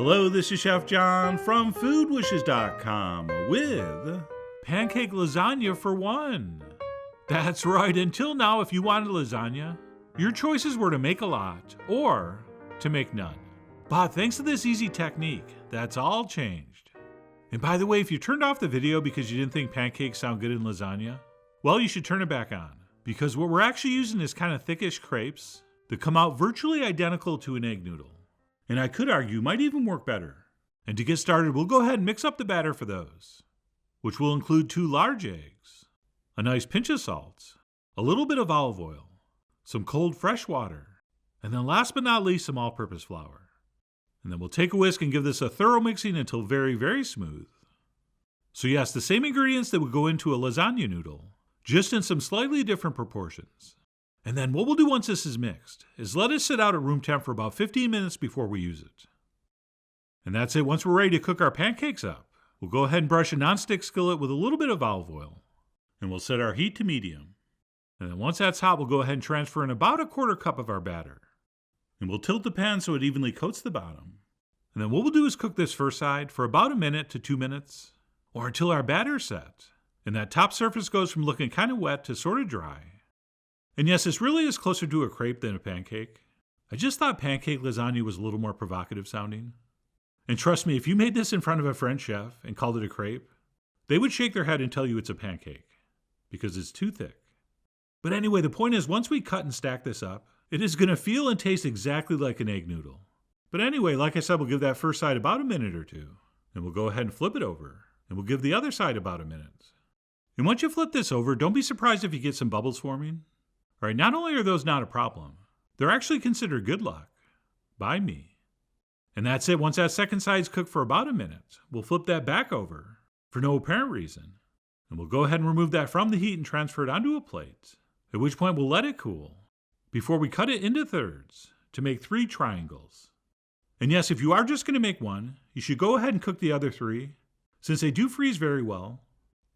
Hello, this is Chef John from foodwishes.com with Pancake Lasagna for one. That's right, until now, if you wanted lasagna, your choices were to make a lot or to make none. But thanks to this easy technique, that's all changed. And by the way, if you turned off the video because you didn't think pancakes sound good in lasagna, well, you should turn it back on, because what we're actually using is kind of thickish crepes that come out virtually identical to an egg noodle. And I could argue might even work better. And to get started, we'll go ahead and mix up the batter for those, which will include 2 large eggs, a nice pinch of salt, a little bit of olive oil, some cold fresh water, and then last but not least, some all-purpose flour. And then we'll take a whisk and give this a thorough mixing until very, very smooth. So yes, the same ingredients that would go into a lasagna noodle, just in some slightly different proportions. And then what we'll do once this is mixed is let it sit out at room temp for about 15 minutes before we use it. And that's it. Once we're ready to cook our pancakes up, we'll go ahead and brush a nonstick skillet with a little bit of olive oil. And we'll set our heat to medium. And then once that's hot, we'll go ahead and transfer in about 1/4 cup of our batter. And we'll tilt the pan so it evenly coats the bottom. And then what we'll do is cook this first side for about 1 minute to 2 minutes, or until our batter's set. And that top surface goes from looking kind of wet to sort of dry. And yes, this really is closer to a crepe than a pancake. I just thought pancake lasagna was a little more provocative sounding. And trust me, if you made this in front of a French chef and called it a crepe, they would shake their head and tell you it's a pancake, because it's too thick. But anyway, the point is, once we cut and stack this up, it is going to feel and taste exactly like an egg noodle. But anyway, like I said, we'll give that first side about 1 minute or 2. And we'll go ahead and flip it over. And we'll give the other side about 1 minute. And once you flip this over, don't be surprised if you get some bubbles forming. All right, not only are those not a problem, they're actually considered good luck by me. And that's it. Once that second side's cooked for about 1 minute, we'll flip that back over for no apparent reason. And we'll go ahead and remove that from the heat and transfer it onto a plate, at which point we'll let it cool before we cut it into thirds to make 3 triangles. And yes, if you are just going to make one, you should go ahead and cook the other 3, since they do freeze very well,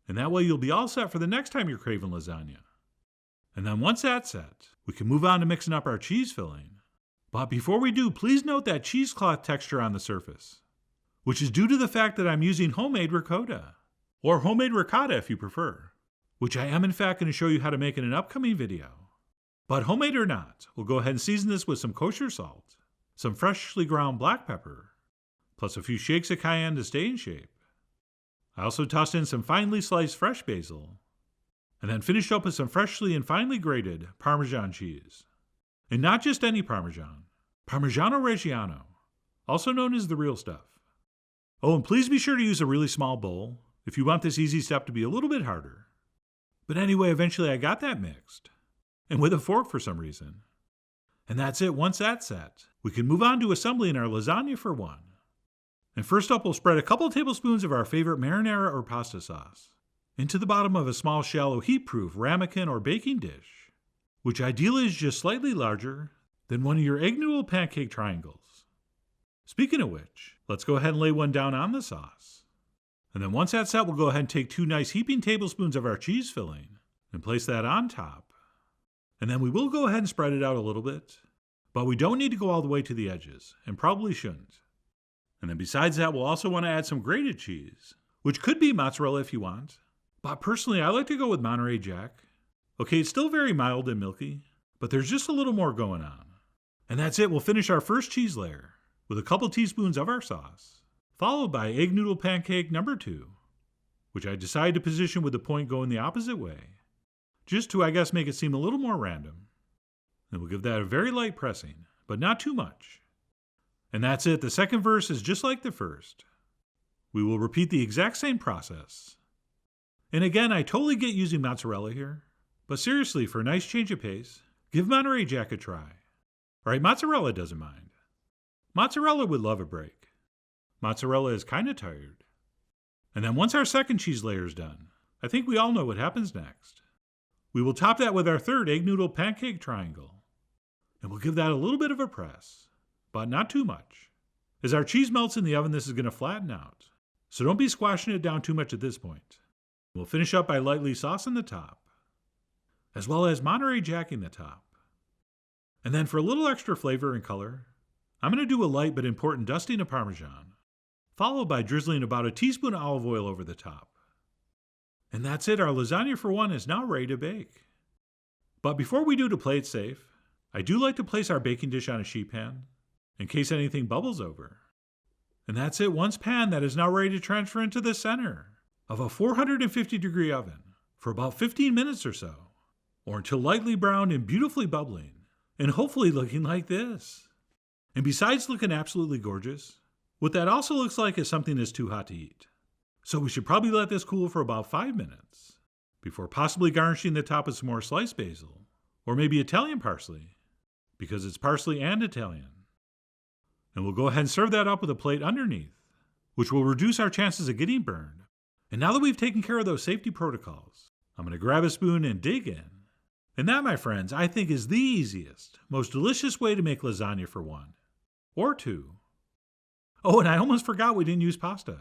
and that way you'll be all set for the next time you're craving lasagna. And then once that's set, we can move on to mixing up our cheese filling. But before we do, please note that cheesecloth texture on the surface, which is due to the fact that I'm using homemade ricotta, or homemade ricotta if you prefer, which I am in fact going to show you how to make in an upcoming video. But homemade or not, we'll go ahead and season this with some kosher salt, some freshly ground black pepper, plus a few shakes of cayenne to stay in shape. I also tossed in some finely sliced fresh basil, and then finished up with some freshly and finely grated Parmesan cheese. And not just any Parmesan, Parmigiano Reggiano, also known as the real stuff. Oh, and please be sure to use a really small bowl if you want this easy step to be a little bit harder. But anyway, eventually I got that mixed, and with a fork for some reason. And that's it. Once that's set, we can move on to assembling our lasagna for one. And first up, we'll spread a couple tablespoons of our favorite marinara or pasta sauce into the bottom of a small, shallow, heat-proof ramekin or baking dish, which ideally is just slightly larger than one of your egg noodle pancake triangles. Speaking of which, let's go ahead and lay one down on the sauce. And then once that's set, we'll go ahead and take 2 nice heaping tablespoons of our cheese filling and place that on top. And then we will go ahead and spread it out a little bit, but we don't need to go all the way to the edges, and probably shouldn't. And then besides that, we'll also want to add some grated cheese, which could be mozzarella if you want. But personally, I like to go with Monterey Jack. Okay, it's still very mild and milky, but there's just a little more going on. And that's it. We'll finish our first cheese layer with a couple teaspoons of our sauce, followed by egg noodle pancake number 2, which I decided to position with the point going the opposite way, just to, I guess, make it seem a little more random. And we'll give that a very light pressing, but not too much. And that's it. The second verse is just like the first. We will repeat the exact same process. And again, I totally get using mozzarella here, but seriously, for a nice change of pace, give Monterey Jack a try. Alright, mozzarella doesn't mind. Mozzarella would love a break. Mozzarella is kind of tired. And then once our second cheese layer is done, I think we all know what happens next. We will top that with our third egg noodle pancake triangle. And we'll give that a little bit of a press, but not too much. As our cheese melts in the oven, this is going to flatten out, so don't be squashing it down too much at this point. We'll finish up by lightly saucing the top, as well as Monterey Jacking the top. And then for a little extra flavor and color, I'm going to do a light but important dusting of Parmesan, followed by drizzling about a teaspoon of olive oil over the top. And that's it, our lasagna for one is now ready to bake. But before we do to play it safe, I do like to place our baking dish on a sheet pan, in case anything bubbles over. And that's it, one's pan that is now ready to transfer into the center of a 450-degree oven for about 15 minutes or so, or until lightly browned and beautifully bubbling, and hopefully looking like this. And besides looking absolutely gorgeous, what that also looks like is something that's too hot to eat. So we should probably let this cool for about 5 minutes before possibly garnishing the top with some more sliced basil, or maybe Italian parsley, because it's parsley and Italian. And we'll go ahead and serve that up with a plate underneath, which will reduce our chances of getting burned. And now that we've taken care of those safety protocols, I'm going to grab a spoon and dig in. And that, my friends, I think is the easiest, most delicious way to make lasagna for one. Or two. Oh, and I almost forgot we didn't use pasta,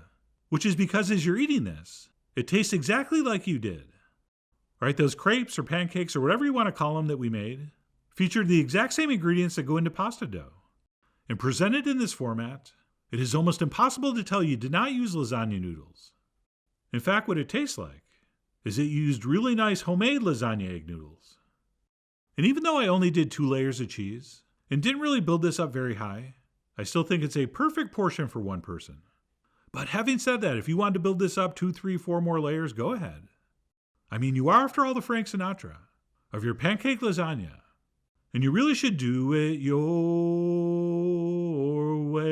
which is because as you're eating this, it tastes exactly like you did. Right, those crepes or pancakes or whatever you want to call them that we made featured the exact same ingredients that go into pasta dough. And presented in this format, it is almost impossible to tell you did not use lasagna noodles. In fact, what it tastes like is it used really nice homemade lasagna egg noodles. And even though I only did 2 layers of cheese and didn't really build this up very high, I still think it's a perfect portion for one person. But having said that, if you want to build this up 2, 3, 4 more layers, go ahead. I mean, you are after all the Frank Sinatra of your pancake lasagna. And you really should do it your way.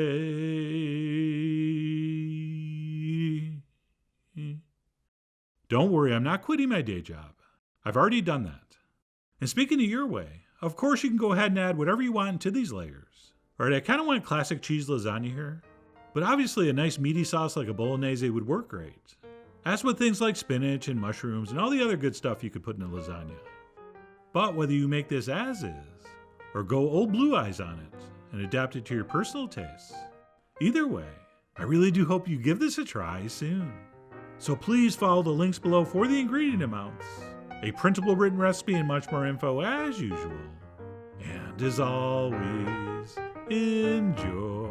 Don't worry, I'm not quitting my day job. I've already done that. And speaking of your way, of course you can go ahead and add whatever you want into these layers. Alright, I kind of went classic cheese lasagna here, but obviously a nice meaty sauce like a bolognese would work great. As with things like spinach and mushrooms and all the other good stuff you could put in a lasagna. But whether you make this as is, or go old blue eyes on it and adapt it to your personal tastes, either way, I really do hope you give this a try soon. So please follow the links below for the ingredient amounts, a printable written recipe, and much more info as usual. And as always, enjoy.